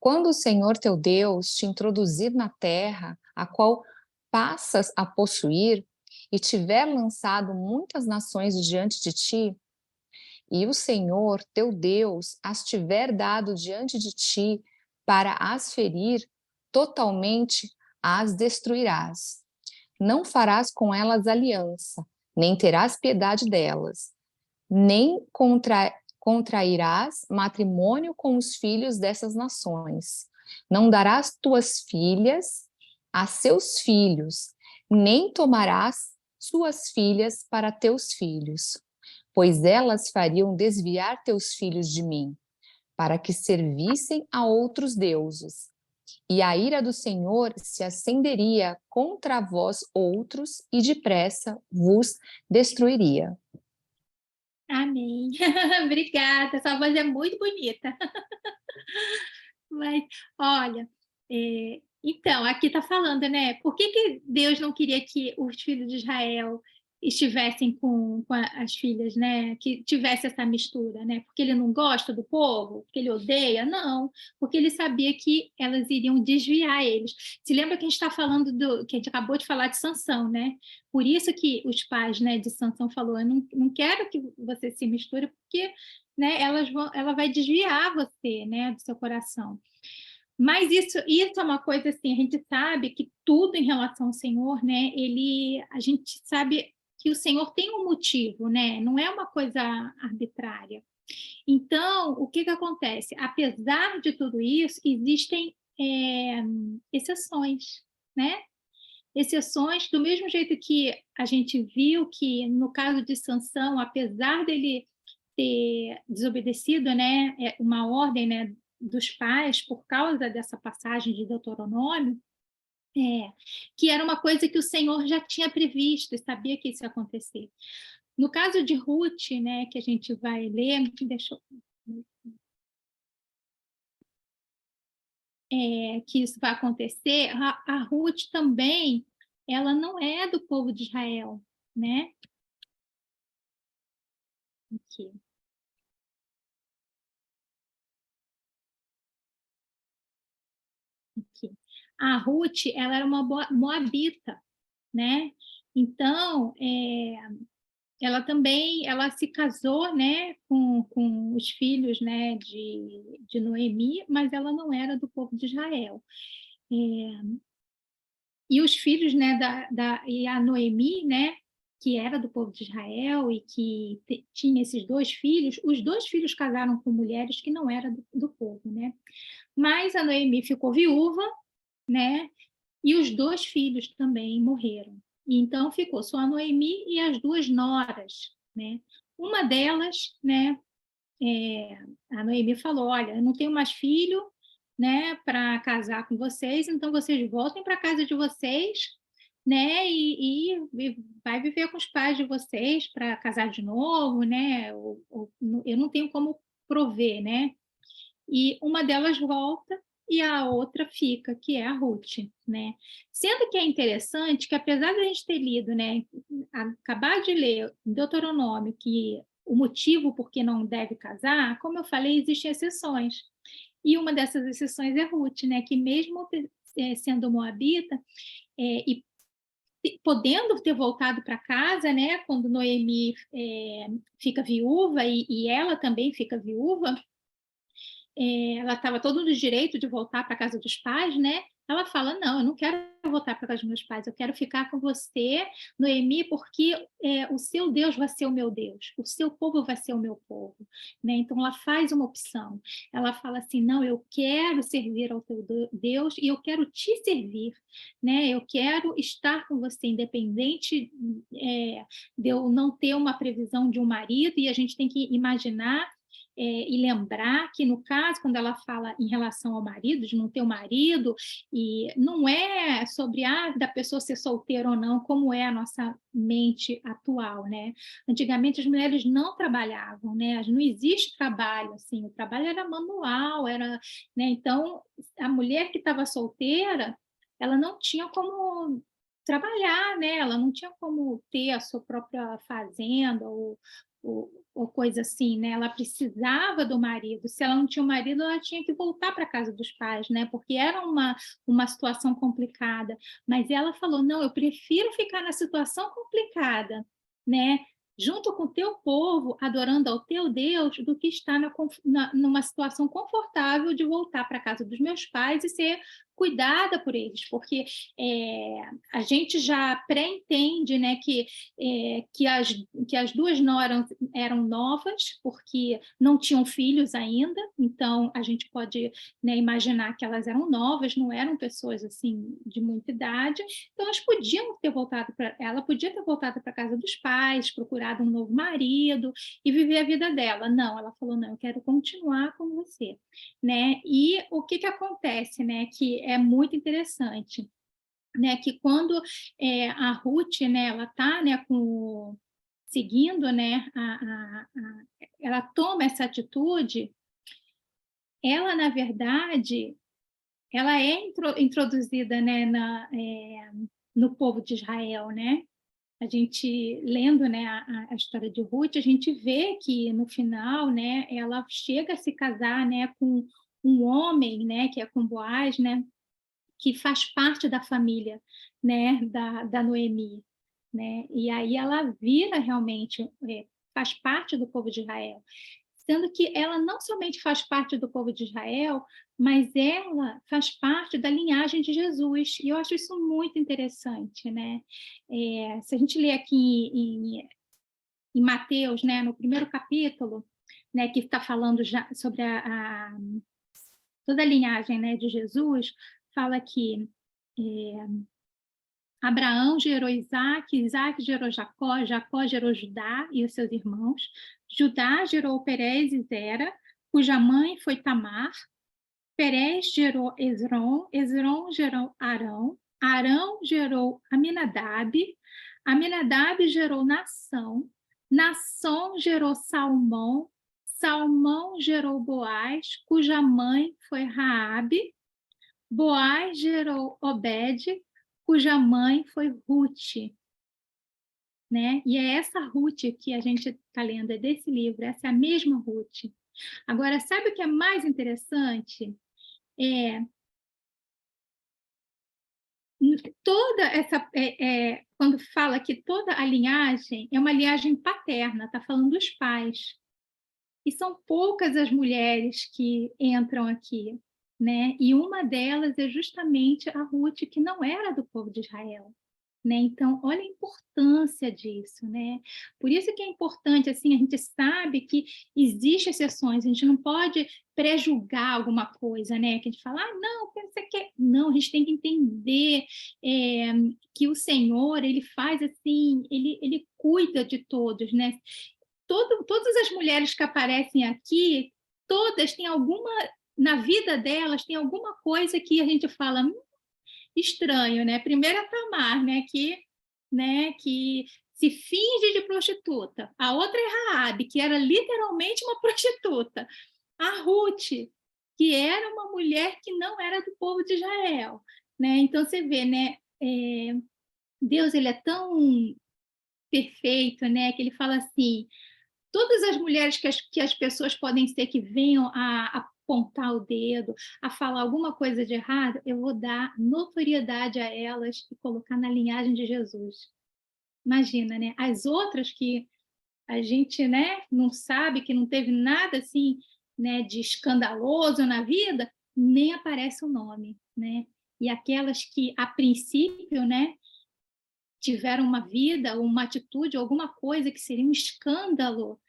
Quando o Senhor teu Deus te introduzir na terra, a qual passas a possuir, e tiver lançado muitas nações diante de ti, e o Senhor teu Deus as tiver dado diante de ti para as ferir, totalmente as destruirás. Não farás com elas aliança, nem terás piedade delas, nem contrairás matrimônio com os filhos dessas nações. Não darás tuas filhas a seus filhos, nem tomarás suas filhas para teus filhos, pois elas fariam desviar teus filhos de mim, para que servissem a outros deuses. E a ira do Senhor se acenderia contra vós outros, e depressa vos destruiria. Amém. Obrigada, sua voz é muito bonita. Mas, olha, então, aqui está falando, né? Por que Deus não queria que os filhos de Israel estivessem com as filhas, né? Que tivesse essa mistura, né? Porque ele não gosta do povo? Porque ele odeia? Não, porque ele sabia que elas iriam desviar eles. Se lembra que a gente está falando que a gente acabou de falar de Sansão, né? Por isso que os pais, né, de Sansão falou: eu não quero que você se misture, porque, né, ela vai desviar você, né, do seu coração. Mas isso é uma coisa assim, a gente sabe que tudo em relação ao Senhor, né, a gente sabe que o Senhor tem um motivo, né? Não é uma coisa arbitrária. Então, o que acontece? Apesar de tudo isso, existem exceções, né? Exceções, do mesmo jeito que a gente viu que, no caso de Sansão, apesar dele ter desobedecido, né, uma ordem, né, dos pais por causa dessa passagem de Deuteronômio, que era uma coisa que o Senhor já tinha previsto e sabia que isso ia acontecer. No caso de Ruth, né, que a gente vai ler, que isso vai acontecer, a Ruth também, ela não é do povo de Israel, né? Aqui. Aqui. A Ruth, ela era uma moabita, né? Então, ela também, ela se casou, né, com os filhos, né, de Noemi, mas ela não era do povo de Israel. E os filhos, né, e a Noemi, né, que era do povo de Israel e que tinha esses dois filhos, os dois filhos casaram com mulheres que não eram do povo, né? Mas a Noemi ficou viúva, né? E os dois filhos também morreram. E então ficou só a Noemi e as duas noras, né? Uma delas, né? A Noemi falou: olha, eu não tenho mais filho, né, para casar com vocês, então vocês voltem para a casa de vocês, né, e vai viver com os pais de vocês para casar de novo, né, eu não tenho como prover, né, e uma delas volta e a outra fica, que é a Ruth, né, sendo que é interessante que apesar de a gente ter lido, né, acabar de ler em Deuteronômio que o motivo por que não deve casar, como eu falei, existem exceções. E uma dessas exceções é Ruth, né? Que mesmo sendo moabita e podendo ter voltado para casa, né? Quando Noemi fica viúva e ela também fica viúva, ela estava todo no direito de voltar para a casa dos pais, né? Ela fala: não, eu não quero voltar para a casa dos meus pais, eu quero ficar com você, Noemi, porque o seu Deus vai ser o meu Deus, o seu povo vai ser o meu povo, né? Então ela faz uma opção, ela fala assim: não, eu quero servir ao teu Deus e eu quero te servir, né? Eu quero estar com você, independente de eu não ter uma previsão de um marido, e a gente tem que imaginar e lembrar que, no caso, quando ela fala em relação ao marido, de não ter um marido, e não é sobre da pessoa ser solteira ou não, como é a nossa mente atual, né? Antigamente as mulheres não trabalhavam, né? Não existe trabalho, assim, o trabalho era manual, era, né? Então, a mulher que estava solteira, ela não tinha como trabalhar, né? Ela não tinha como ter a sua própria fazenda ou coisa assim, né? Ela precisava do marido. Se ela não tinha um marido, ela tinha que voltar para a casa dos pais, né? Porque era uma situação complicada. Mas ela falou: não, eu prefiro ficar na situação complicada, né? Junto com o teu povo, adorando ao teu Deus, do que estar numa situação confortável de voltar para a casa dos meus pais e ser cuidada por eles, porque a gente já pré-entende, né, que as duas noras eram novas, porque não tinham filhos ainda, então a gente pode, né, imaginar que elas eram novas, não eram pessoas assim de muita idade, então elas podiam ter voltado ela podia ter voltado para a casa dos pais, procurado um novo marido e viver a vida dela. Não, ela falou: não, eu quero continuar com você, né? E o que acontece, né, que é muito interessante, né, que quando a Ruth, né, ela está, né, seguindo, né, ela toma essa atitude, ela, na verdade, ela é introduzida, né, no povo de Israel, né? A gente, lendo, né, a história de Ruth, a gente vê que, no final, né, ela chega a se casar, né, com um homem, né, que é com Boaz, né, que faz parte da família, né, da Noemi, né? E aí ela vira realmente, faz parte do povo de Israel. sendo que ela não somente faz parte do povo de Israel, mas ela faz parte da linhagem de Jesus, e eu acho isso muito interessante, né? Se a gente ler aqui em Mateus, né, no primeiro capítulo, né, que está falando já sobre toda a linhagem, né, de Jesus, fala que Abraão gerou Isaac, Isaac gerou Jacó, Jacó gerou Judá e os seus irmãos, Judá gerou Perez e Zera, cuja mãe foi Tamar, Perez gerou Esrom, Esrom gerou Arão, Arão gerou Aminadab, Aminadab gerou Nação, Nação gerou Salmão, Salmão gerou Boaz, cuja mãe foi Raabe, Boaz gerou Obed, cuja mãe foi Ruth, né? E é essa Ruth que a gente está lendo, é desse livro, essa é a mesma Ruth. Agora, sabe o que é mais interessante? Toda essa, quando fala que toda a linhagem é uma linhagem paterna, está falando dos pais. E são poucas as mulheres que entram aqui, né? E uma delas é justamente a Ruth, que não era do povo de Israel. Né? Então, olha a importância disso, né? Por isso que é importante, assim, a gente sabe que existem exceções, a gente não pode prejulgar alguma coisa, né? Que a gente fala, não, pensa que... Não, a gente tem que entender que o Senhor, ele faz assim, ele cuida de todos, né? Todas as mulheres que aparecem aqui, todas têm alguma... Na vida delas, tem alguma coisa que a gente fala... estranho, né? Primeiro a Tamar, né, que se finge de prostituta. A outra é Raabe, que era literalmente uma prostituta. A Ruth, que era uma mulher que não era do povo de Israel, né? Então você vê, né? Deus, ele é tão perfeito, né? Que ele fala assim: todas as mulheres que as pessoas podem ser que venham a apontar o dedo, a falar alguma coisa de errado, eu vou dar notoriedade a elas e colocar na linhagem de Jesus. Imagina, né? As outras que a gente, né, não sabe, que não teve nada assim, né, de escandaloso na vida, nem aparece o nome, né? E aquelas que, a princípio, né, tiveram uma vida, uma atitude, alguma coisa que seria um escândalo,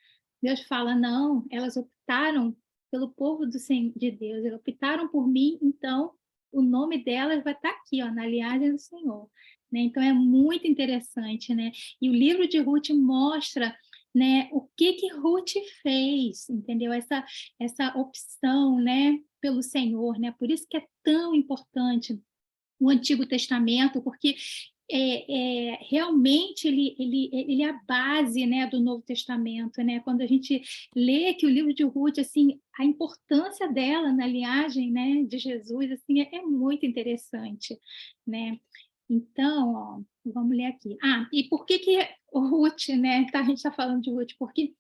Deus fala, não, elas optaram pelo povo de Deus, elas optaram por mim, então o nome delas vai estar aqui, ó, na linhagem do Senhor. Né? Então é muito interessante, né? E o livro de Ruth mostra, né, o que Ruth fez, entendeu? Essa opção, né, pelo Senhor, né? Por isso que é tão importante o Antigo Testamento, porque realmente ele é a base, né, do Novo Testamento, né? Quando a gente lê que o livro de Ruth, assim, a importância dela na linhagem, né, de Jesus, assim, é muito interessante, né? Então, ó, vamos ler aqui. E por que o Ruth, né? A gente está falando de Ruth porque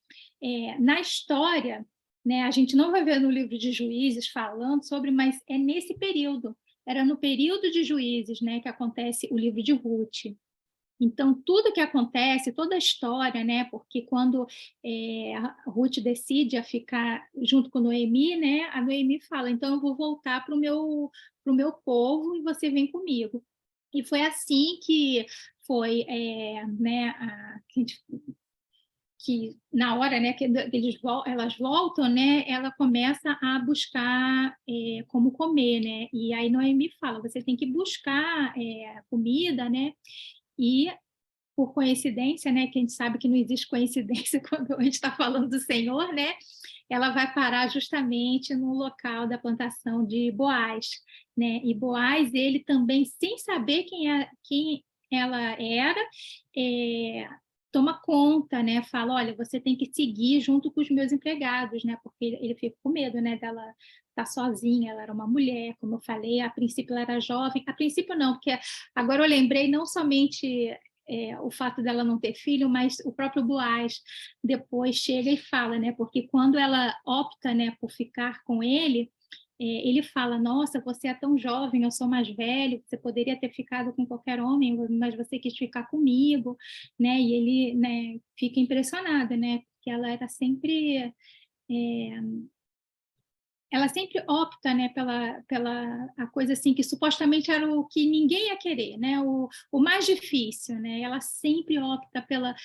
na história, né, a gente não vai ver no livro de Juízes falando sobre, mas é nesse período. Era no período de Juízes, né, que acontece o livro de Ruth. Então, tudo que acontece, toda a história, né, porque quando a Ruth decide a ficar junto com Noemi, né, a Noemi fala, então eu vou voltar para o meu povo e você vem comigo. E foi assim que foi, né, que na hora, né, que elas voltam, né, ela começa a buscar como comer, né, e aí Noemi fala, você tem que buscar comida, né, e por coincidência, né, que a gente sabe que não existe coincidência quando a gente está falando do Senhor, né, ela vai parar justamente no local da plantação de Boaz, né, e Boaz, ele também, sem saber quem ela era, toma conta, né? Fala, olha, você tem que seguir junto com os meus empregados, né? Porque ele fica com medo, né? Dela estar sozinha, ela era uma mulher, como eu falei, a princípio ela era jovem, a princípio não, porque agora eu lembrei não somente o fato dela não ter filho, mas o próprio Boaz depois chega e fala, né? Porque quando ela opta, né, por ficar com ele fala, nossa, você é tão jovem, eu sou mais velho, você poderia ter ficado com qualquer homem, mas você quis ficar comigo, né? E ele, né, fica impressionado, né? Porque ela era sempre ela sempre opta, né, pela a coisa assim que supostamente era o que ninguém ia querer, né, o mais difícil, né, ela sempre opta pela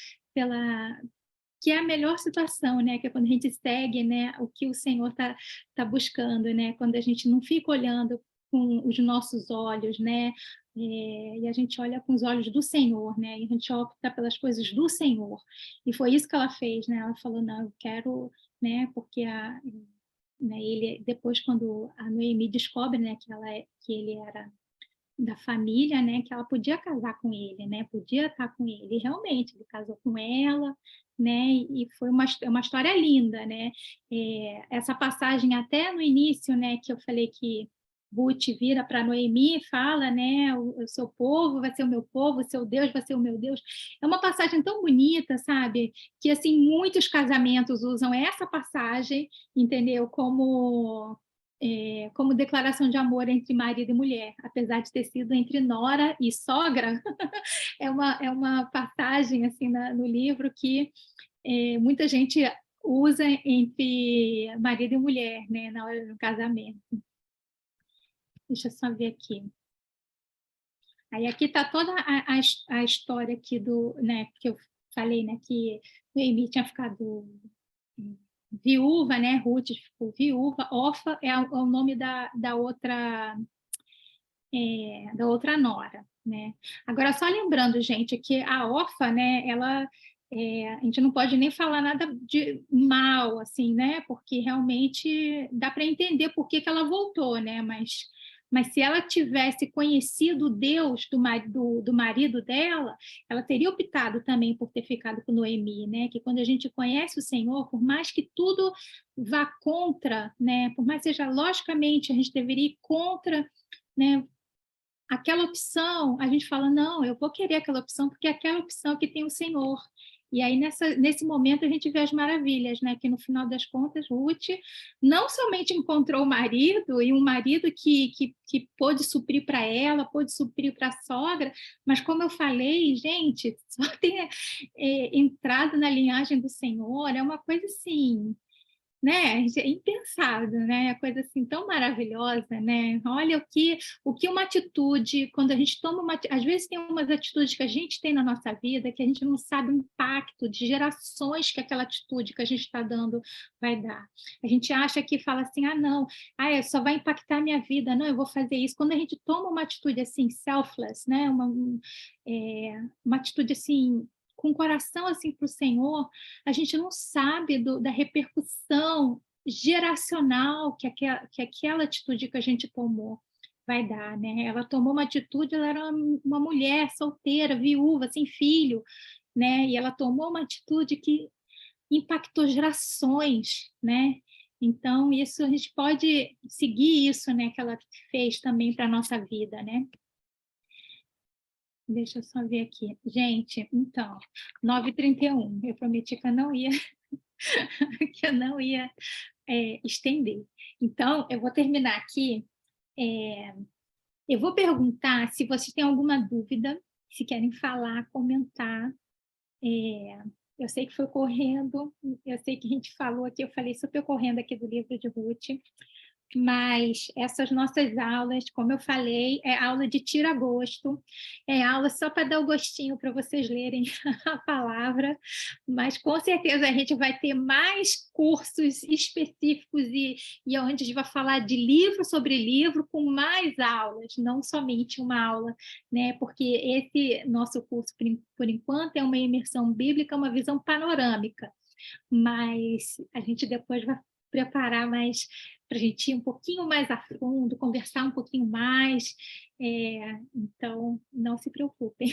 que é a melhor situação, né, que é quando a gente segue, né, o que o Senhor tá buscando, né, quando a gente não fica olhando com os nossos olhos, né, e a gente olha com os olhos do Senhor, né, e a gente opta pelas coisas do Senhor. E foi isso que ela fez, né, ela falou, não, eu quero, né, porque né, ele depois quando a Noemi descobre, né, que ele era da família, né, que ela podia casar com ele, né, podia estar com ele. E realmente, ele casou com ela, né, e foi uma história linda, né. Essa passagem até no início, né, que eu falei que Ruth vira para Noemi e fala, né, o seu povo vai ser o meu povo, o seu Deus vai ser o meu Deus. É uma passagem tão bonita, sabe, que assim muitos casamentos usam essa passagem, entendeu, como declaração de amor entre marido e mulher, apesar de ter sido entre nora e sogra, é uma passagem assim no livro que muita gente usa entre marido e mulher, né, na hora do casamento. Deixa eu só ver aqui. Aí aqui está toda a história aqui né, que eu falei, né, que Noemi tinha ficado viúva, né, Ruth ficou viúva, Orfa é o nome da outra nora, né. Agora, só lembrando, gente, que a Orfa, né, ela, a gente não pode nem falar nada de mal, assim, né, porque realmente dá para entender por que ela voltou, né, mas se ela tivesse conhecido o Deus do marido dela, ela teria optado também por ter ficado com Noemi, né, que quando a gente conhece o Senhor, por mais que tudo vá contra, né, por mais seja logicamente a gente deveria ir contra, né, aquela opção, a gente fala, não, eu vou querer aquela opção, porque é aquela opção que tem o Senhor. E aí, nesse momento, a gente vê as maravilhas, né? Que no final das contas, Ruth não somente encontrou o marido, e um marido que pôde suprir para ela, pôde suprir para a sogra, mas como eu falei, gente, só ter entrado na linhagem do Senhor é uma coisa assim, né, é impensável, né, é coisa assim tão maravilhosa, né, olha o que uma atitude, quando a gente toma às vezes tem umas atitudes que a gente tem na nossa vida que a gente não sabe o impacto de gerações que aquela atitude que a gente está dando vai dar. A gente acha que fala assim, não, só vai impactar a minha vida, não, eu vou fazer isso. Quando a gente toma uma atitude assim, selfless, né, uma atitude assim, com o coração assim para o Senhor, a gente não sabe da repercussão geracional que aquela atitude que a gente tomou vai dar, né? Ela tomou uma atitude, ela era uma mulher solteira, viúva, sem filho, né? E ela tomou uma atitude que impactou gerações, né? Então, isso a gente pode seguir isso, né, que ela fez também para a nossa vida, né? Deixa eu só ver aqui. Gente, então, 9h31, eu prometi que eu não ia, que eu não ia estender. Então, eu vou terminar aqui. Eu vou perguntar se vocês têm alguma dúvida, se querem falar, comentar. Eu sei que foi correndo, eu sei que a gente falou aqui, eu falei super correndo aqui do livro de Ruth, mas essas nossas aulas, como eu falei, é aula de tira-gosto, é aula só para dar o gostinho para vocês lerem a palavra, mas com certeza a gente vai ter mais cursos específicos e onde a gente vai falar de livro sobre livro com mais aulas, não somente uma aula, né? Porque esse nosso curso, por enquanto, é uma imersão bíblica, uma visão panorâmica, mas a gente depois vai preparar mais para a gente ir um pouquinho mais a fundo, conversar um pouquinho mais, então não se preocupem,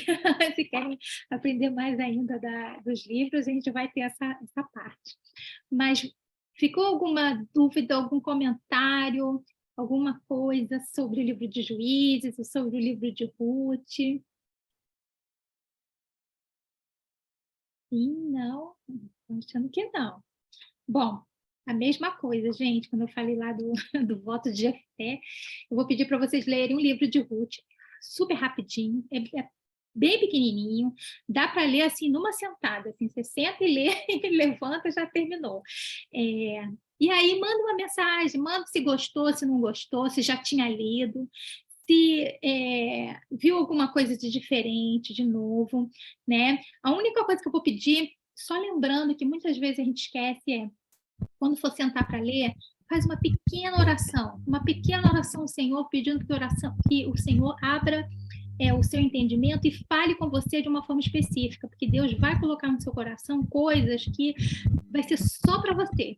se querem aprender mais ainda dos livros, a gente vai ter essa parte. Mas ficou alguma dúvida, algum comentário, alguma coisa sobre o livro de Juízes, ou sobre o livro de Ruth? Sim, não, estou achando que não. Bom, a mesma coisa, gente, quando eu falei lá do voto de Jefté, eu vou pedir para vocês lerem um livro de Ruth, super rapidinho, bem pequenininho, dá para ler assim numa sentada, assim, você senta e lê, levanta, já terminou. E aí manda uma mensagem, manda se gostou, se não gostou, se já tinha lido, se viu alguma coisa de diferente, de novo, né? A única coisa que eu vou pedir, só lembrando que muitas vezes a gente esquece, quando for sentar para ler, faz uma pequena oração ao Senhor, pedindo que o Senhor abra o seu entendimento e fale com você de uma forma específica, porque Deus vai colocar no seu coração coisas que vai ser só para você,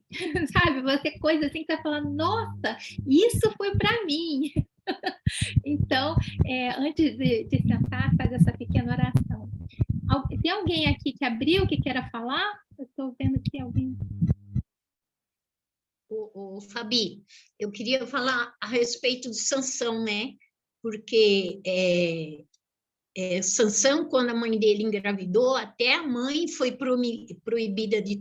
sabe? Vai ser coisa assim que você vai falar, nossa, isso foi para mim. Então, antes de sentar, faz essa pequena oração. Tem alguém aqui que abriu, que queira falar? Eu estou vendo que alguém... Fabi, eu queria falar a respeito de Sansão, né? Porque Sansão, quando a mãe dele engravidou, até a mãe foi proibida de